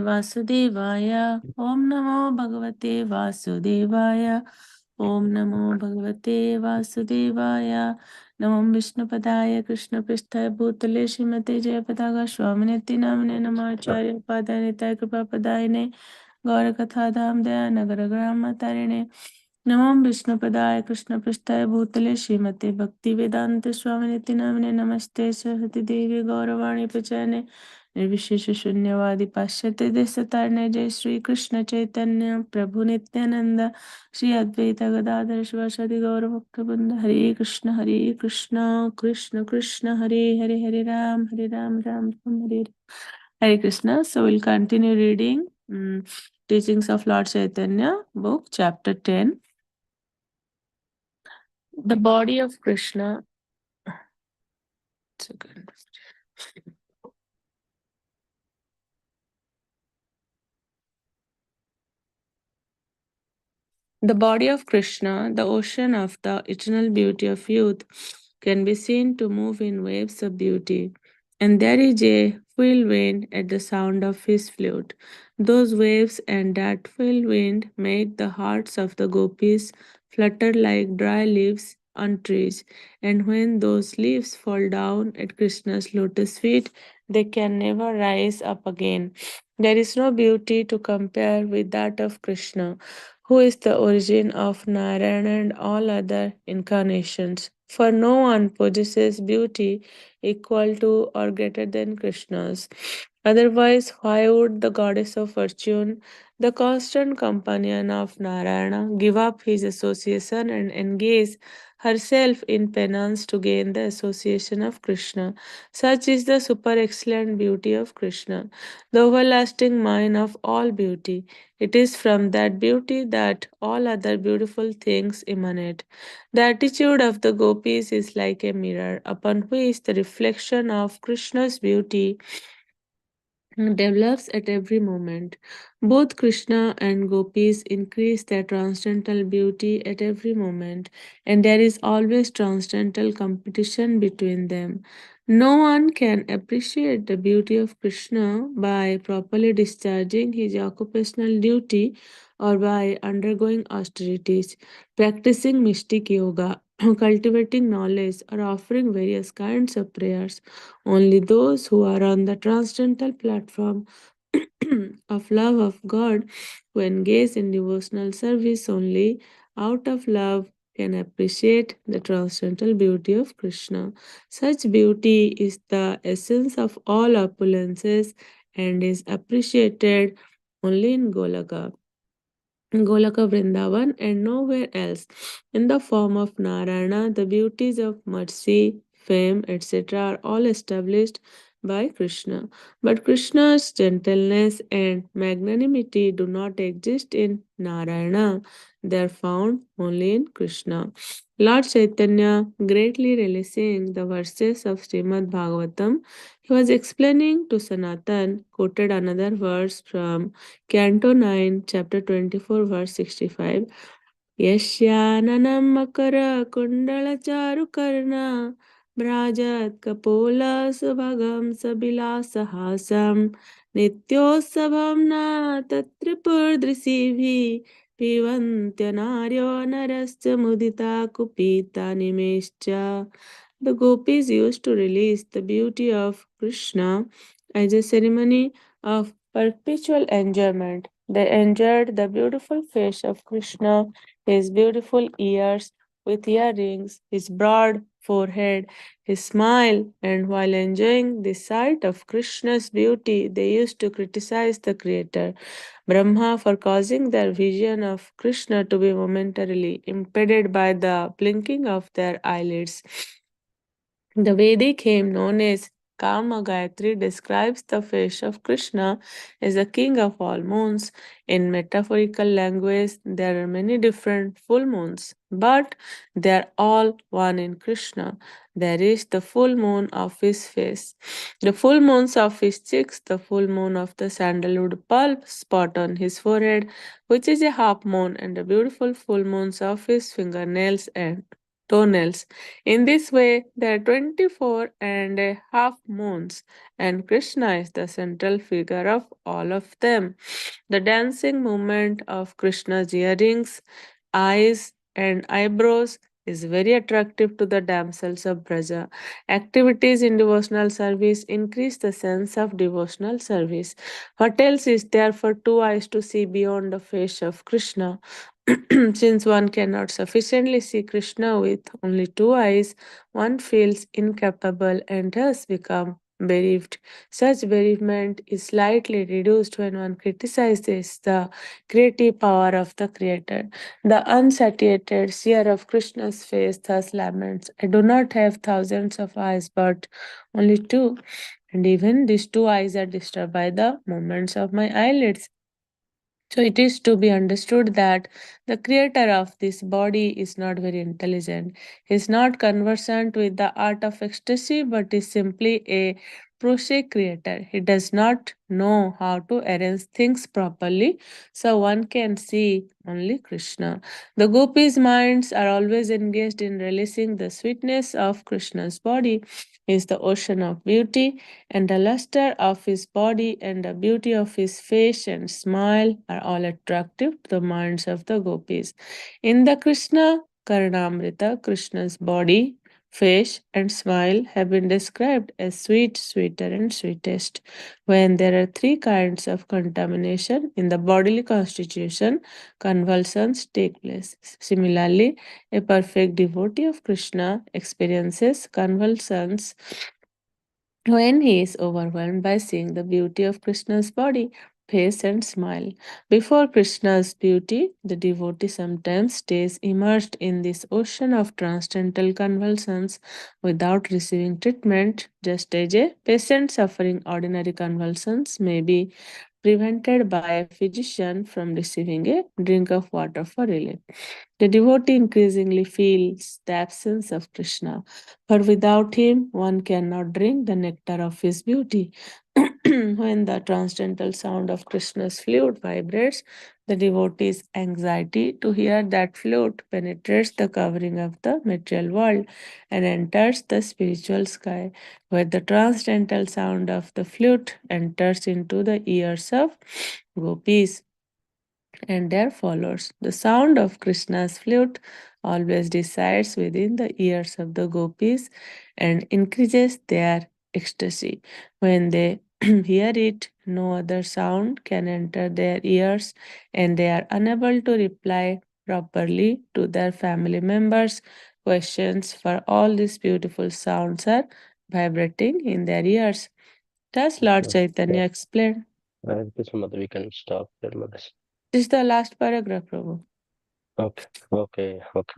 वासुदेवाय ओम नमो भगवते वासुदेवाय ओम नमो भगवते वासुदेवाय नमो विष्णुपदाय कृष्णपृष्ठाय भूतले श्रीमते जयपताका स्वामिनेति नामिने नमाचार्य पादाय निताय कृपापदायिने गौरकथाधाम दया नगर ग्राम तारिणे नमो विष्णुपदाय कृष्णपृष्ठाय भूतले श्रीमते भक्ति वेदांत स्वामिनेति नामिने नमस्ते सरस्वती देवी गौरवाणी प्रचारिणे निर्विशेष शून्यवादी पाश्चात्य देशतारणे जय श्री कृष्ण चैतन्य प्रभु नित्यानंद श्री अद्वैत गदाधर शिवासादि गौर भक्तवृंद हरे Krishna Krishna Krishna Hare Hare Hare Ram Ram Ram Hare Hare. Hare Krishna. So we'll continue reading teachings of Lord Chaitanya, book chapter 10. The body of Krishna. Second. The body of Krishna, the ocean of the eternal beauty of youth, can be seen to move in waves of beauty. And there is a whirlwind at the sound of his flute. Those waves and that whirlwind make the hearts of the gopis flutter like dry leaves on trees. And when those leaves fall down at Krishna's lotus feet, they can never rise up again. There is no beauty to compare with that of Krishna, who is the origin of Narayana and all other incarnations. For no one possesses beauty equal to or greater than Krishna's. Otherwise, why would the goddess of fortune, the constant companion of Narayana, give up his association and engage herself in penance to gain the association of Krishna? Such is the super excellent beauty of Krishna, the everlasting mine of all beauty. It is from that beauty that all other beautiful things emanate. The attitude of the gopis is like a mirror upon which the reflection of Krishna's beauty develops at every moment. Both Krishna and gopis increase their transcendental beauty at every moment, and there is always transcendental competition between them. No one can appreciate the beauty of Krishna by properly discharging his occupational duty or by undergoing austerities, practicing mystic yoga, cultivating knowledge, or offering various kinds of prayers. Only those who are on the transcendental platform of love of God, who engage in devotional service only out of love, can appreciate the transcendental beauty of Krishna. Such beauty is the essence of all opulences and is appreciated only in Golaka Vrindavan and nowhere else. In the form of Narayana, the beauties of mercy, fame, etc. are all established by Krishna. But Krishna's gentleness and magnanimity do not exist in Narayana. They are found only in Krishna. Lord Chaitanya, greatly relishing the verses of Srimad Bhagavatam, he was explaining to Sanatan, quoted another verse from Canto 9, chapter 24, verse 65. यस्याननं मकरकुण्डलचारुकर्णा भ्राजत्कपोलसुभगं सबिलासहासं नित्योत्सवं नातत्रिपुरदृशिभिः पिबन्त्यनार्यो नरश्च Mudita कुपिता निमेश्च. The gopis used to release the beauty of Krishna as a ceremony of perpetual enjoyment. They enjoyed the beautiful face of Krishna, his beautiful ears with earrings, his broad forehead, his smile, and while enjoying the sight of Krishna's beauty, they used to criticize the Creator, Brahma, for causing their vision of Krishna to be momentarily impeded by the blinking of their eyelids. The Vedic hymn known as Kama Gayatri describes the face of Krishna as the king of all moons. In metaphorical language, there are many different full moons, but they are all one in Krishna. There is the full moon of his face, the full moons of his cheeks, the full moon of the sandalwood pulp spot on his forehead, which is a half moon, and the beautiful full moons of his fingernails and toenails. In this way, there are 24 and a half moons, and Krishna is the central figure of all of them. The dancing movement of Krishna's earrings, eyes, and eyebrows is very attractive to the damsels of Braja. Activities in devotional service increase the sense of devotional service. What else is there for two eyes to see beyond the face of Krishna? Since one cannot sufficiently see Krishna with only two eyes, one feels incapable and thus become bereaved. Such bereavement is slightly reduced when one criticizes the creative power of the Creator. The unsatiated seer of Krishna's face thus laments, I do not have thousands of eyes, but only two, and even these two eyes are disturbed by the movements of my eyelids. So it is to be understood that the creator of this body is not very intelligent. He is not conversant with the art of ecstasy, but is simply a prosaic creator. He does not know how to arrange things properly, so one can see only Krishna. The gopis' minds are always engaged in releasing the sweetness of Krishna's body. He is the ocean of beauty, and the luster of his body and the beauty of his face and smile are all attractive to the minds of the gopis. In the Krishna Karnamrita, Krishna's body, face, and smile have been described as sweet, sweeter, and sweetest. When there are three kinds of contamination in the bodily constitution, convulsions take place. Similarly, a perfect devotee of Krishna experiences convulsions when he is overwhelmed by seeing the beauty of Krishna's body, face, and smile. Before Krishna's beauty, the devotee sometimes stays immersed in this ocean of transcendental convulsions without receiving treatment, just as a patient suffering ordinary convulsions may be prevented by a physician from receiving a drink of water for relief. The devotee increasingly feels the absence of Krishna, for without him one cannot drink the nectar of his beauty. When the transcendental sound of Krishna's flute vibrates, the devotee's anxiety to hear that flute penetrates the covering of the material world and enters the spiritual sky, where the transcendental sound of the flute enters into the ears of gopis and their followers. The sound of Krishna's flute always resides within the ears of the gopis and increases their ecstasy. When they hear it, no other sound can enter their ears, and they are unable to reply properly to their family members' questions, for all these beautiful sounds are vibrating in their ears. Does Lord Uh, Chaitanya explain? this mother, we can stop there, mother. This is the last paragraph, Prabhu. Okay, okay, okay.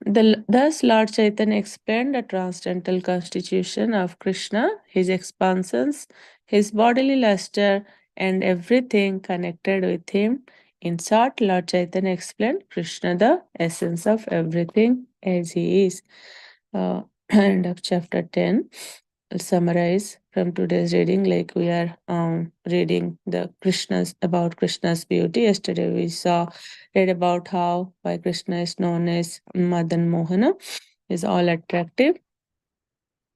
Thus, Lord Chaitanya explained the transcendental constitution of Krishna, his expansions, his bodily luster, and everything connected with him. In short, Lord Chaitanya explained Krishna, the essence of everything as he is. End of chapter 10. I'll summarize from today's reading, like we are reading the Krishna's about Krishna's beauty. Yesterday we saw read about how why Krishna is known as Madan Mohana is all attractive.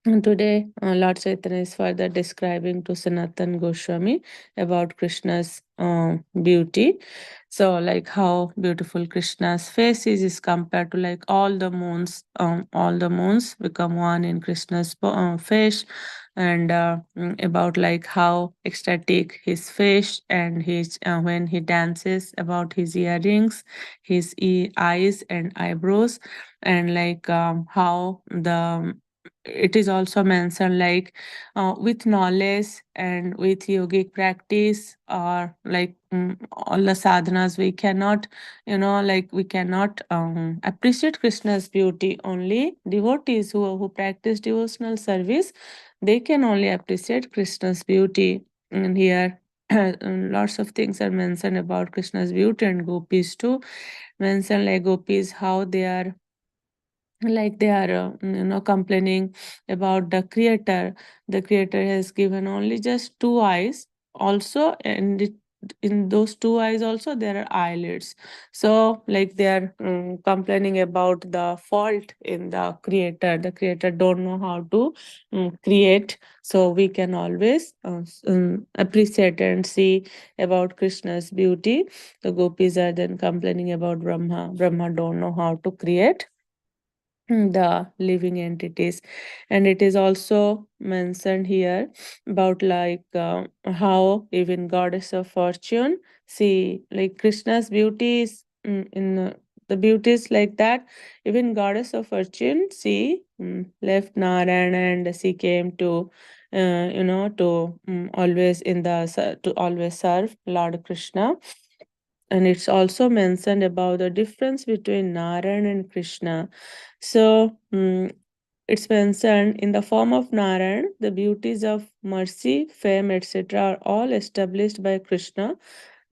And today, Lord Chaitanya is further describing to Sanatan Goswami about Krishna's beauty. So, like how beautiful Krishna's face is compared to like all the moons become one in Krishna's face, and about like how ecstatic his face and his when he dances, about his earrings, his eyes and eyebrows, and like how the it is also mentioned like with knowledge and with yogic practice or like all the sadhanas we cannot like we cannot appreciate Krishna's beauty. Only devotees who practice devotional service, they can only appreciate Krishna's beauty. And here lots of things are mentioned about Krishna's beauty, and gopis too mention like gopis how they are like they are complaining about the creator has given only just two eyes also, and in those two eyes also there are eyelids. So like they are complaining about the fault in the creator don't know how to create. So we can always appreciate and see about Krishna's beauty. The gopis are then complaining about Brahma don't know how to create the living entities. And it is also mentioned here about like how even goddess of fortune see like Krishna's beauty is in the beauty is like that. Even goddess of fortune she left Narayan and she came to to always to always serve Lord Krishna. And it's also mentioned about the difference between Narayan and Krishna. So it's mentioned in the form of Narayan, the beauties of mercy, fame, etc. are all established by Krishna,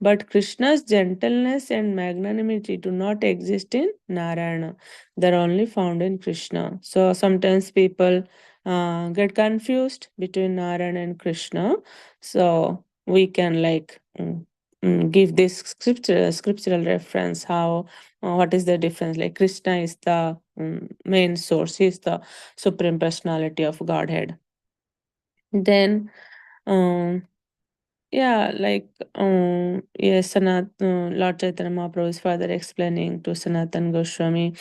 but Krishna's gentleness and magnanimity do not exist in Narayana. They're only found in Krishna. So sometimes people get confused between Narayana and Krishna. So we can like give this scriptural reference how what is the difference. Like Krishna is the main source, he is the supreme personality of Godhead. Then um yeah, like yes, Lord Chaitanya Mahaprabhu is further explaining to Sanatan Goswami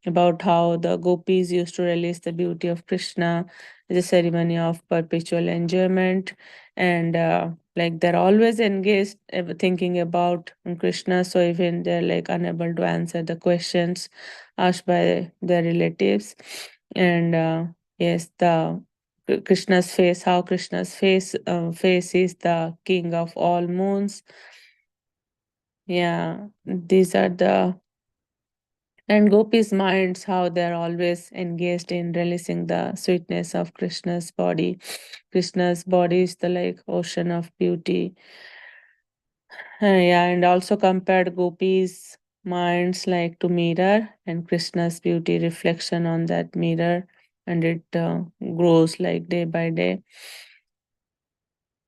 about how the gopis used to release the beauty of Krishna as a ceremony of perpetual enjoyment, and like they're always engaged thinking about Krishna. So even they're like unable to answer the questions asked by their relatives, and yes, the Krishna's face, how Krishna's face is the king of all moons. Yeah, these are the and gopis' minds, how they're always engaged in releasing the sweetness of Krishna's body. Krishna's body is the like ocean of beauty. Yeah, and also compared gopis' minds like to mirror and Krishna's beauty reflection on that mirror, and it grows like day by day.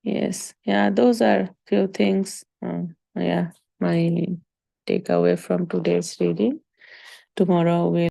Yes, yeah, those are few things. Yeah, my takeaway from today's reading. Tomorrow we'll